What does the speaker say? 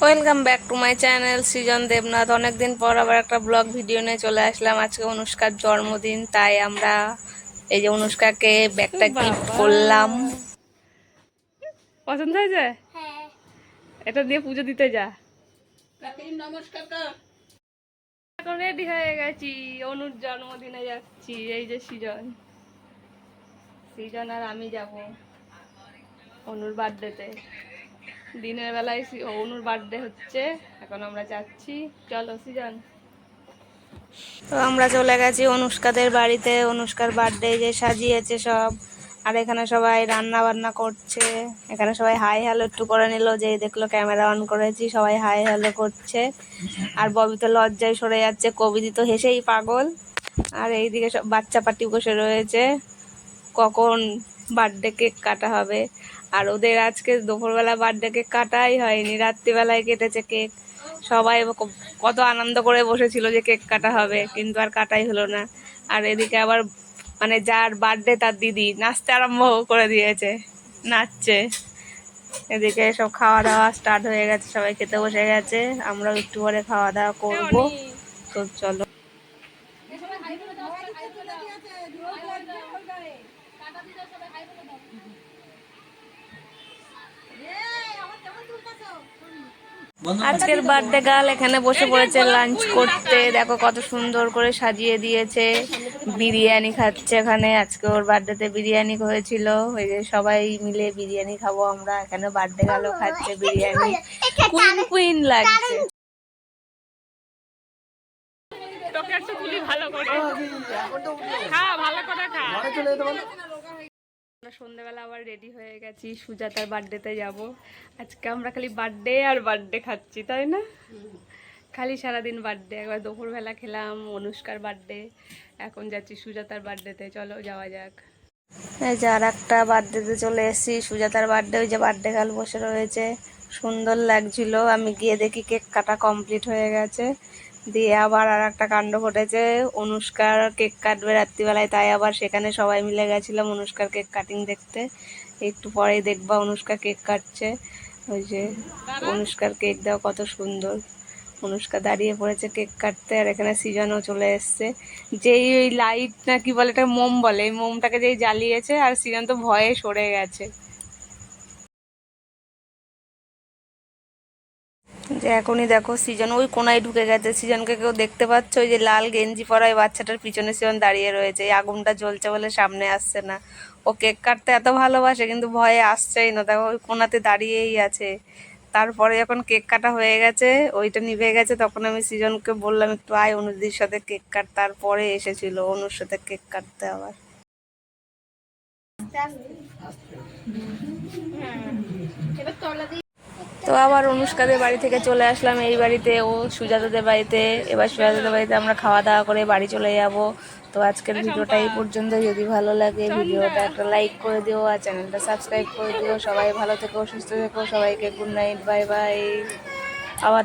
Welcome back to my channel Srijan Debnath. অনেকদিন পর আবার একটা ব্লগ ভিডিও নিয়ে চলে আসলাম। আজকে অনুষ্কার জন্মদিন, তাই আমরা এই যে অনুষ্কাকে ব্যাগটা গিফট করলাম। পছন্দ হয়েছে? এটা দিয়ে পুজো দিতে যা। এখন রেডি হয়ে গেছি, অনুর জন্মদিনে যাচ্ছি। এই যে সৃজন আর আমি যাব অনুর বার্থডেতে। দিনের বেলায় অনুর বার্থডে হচ্ছে, এখন আমরা যাচ্ছি। চলো সৃজন। তো আমরা চলে গেছি অনুষ্কাদের বাড়িতে। অনুষ্কার বার্থডে যে সাজিয়েছে সব, আর এখানে সবাই রান্না বান্না করছে। এখানে সবাই হাই হ্যালো একটু করে নিল, যেই দেখলো ক্যামেরা অন করেছি সবাই হাই হ্যালো করছে। আর ববি তো লজ্জায় সরে যাচ্ছে, কবিদি তো হেসেই পাগল। আর এইদিকে সব বাচ্চা পাটি বসে রয়েছে, কখন বার্থডে কেক কাটা হবে। আর ওদের আজকে দুপুরবেলা বার্থডে কেক কাটাই হয়নি, রাত্রিবেলায় কেটেছে কেক। সবাই কত আনন্দ করে বসেছিল যে কেক কাটা হবে, কিন্তু আর কাটাই হলো না। আর এদিকে আবার মানে যার বার্থডে তার দিদি নাচতে আরম্ভ করে দিয়েছে, নাচছে। এদিকে সব খাওয়া দাওয়া স্টার্ট হয়ে গেছে, সবাই খেতে বসে গেছে। আমরাও একটু পরে খাওয়া দাওয়া করবো। তো চলো। আজকের বার্থডে গার্ল এখানে বসে পড়েছে লাঞ্চ করতে। দেখো কত সুন্দর করে সাজিয়ে দিয়েছে, বিরিয়ানি খাচ্ছে এখানে। আজকে ওর বার্থডেতে বিরিয়ানি হয়েছিল, ওই যে সবাই মিলে বিরিয়ানি খাবো আমরা। এখানে বার্থডে গার্লও খাচ্ছে বিরিয়ানি, কুইন কুইন লাগছে। সন্ধ্যাবেলা আবার রেডি হয়ে গেছি, সুজাতার বার্থডেতে যাব। আজকে আমরা খালি বার্থডে আর বার্থডে খাচ্ছি, তাই না? খালি সারাদিন বার্থডে। একবার দুপুরবেলা খেলাম অনুষ্কার বার্থডে, এখন যাচ্ছি সুজাতার বার্থডেতে। চলো যাওয়া যাক। এই যে আর একটা বার্থডেতে চলে এসেছি, সুজাতার বার্থডে। ওই যে বার্থডে গার্ল বসে রয়েছে, সুন্দর লাগছিল। আমি গিয়ে দেখি কেক কাটা কমপ্লিট হয়ে গেছে। দিয়ে আবার আর একটা কাণ্ড ঘটেছে, অনুষ্কার কেক কাটবে রাত্রিবেলায়, তাই আবার সেখানে সবাই মিলে গেছিলাম অনুষ্কার কেক কাটিং দেখতে। একটু পরেই দেখবা অনুষ্কা কেক কাটছে। ওই যে অনুষ্কার কেক দাও, কত সুন্দর। অনুষ্কা দাঁড়িয়ে পড়েছে কেক কাটতে, আর এখানে সৃজনও চলে এসছে। যেই ওই লাইট না কি বলে, এটা মোম বলে, এই মোমটাকে যেই জ্বালিয়েছে, আর সৃজন তো ভয়ে সরে গেছে। যে এখনই দেখো সৃজন ওই কোনায় ঢুকে গেছে। সৃজনকে কেউ দেখতে পাচ্ছে? ওই যে লাল গেঞ্জি পরা ওই বাচ্চাটার পিছনে সৃজন দাঁড়িয়ে রয়েছে। এই আগুনটা জ্বলছে বলে সামনে আসছে না। ও কেক কাটতে এত ভালোবাসে, কিন্তু ভয়ে আসছেই না। দেখো ওই কোনাতে দাঁড়িয়েই আছে। তারপরে যখন কেক কাটা হয়ে গেছে, ওইটা নিভে গেছে, তখন আমি সৃজনকে বললাম একটু আয় অনুদির সাথে কেক কাট। তারপরে এসেছিল অনুর সাথে কেক কাটতে আবার। তো আবার অনুষ্কাদের বাড়ি থেকে চলে আসলাম এই বাড়িতে, ও সুজাতাদের বাড়িতে। এবার সুজাতাদের বাড়িতে আমরা খাওয়া দাওয়া করে বাড়ি চলে যাব। তো আজকের ভিডিওটা এই পর্যন্ত। যদি ভালো লাগে ভিডিওটা একটা লাইক করে দিও, আর চ্যানেলটা সাবস্ক্রাইব করে দিও। সবাই ভালো থেকো, সুস্থ থেকো, সবাইকে গুড নাইট, বাই বাই। আবার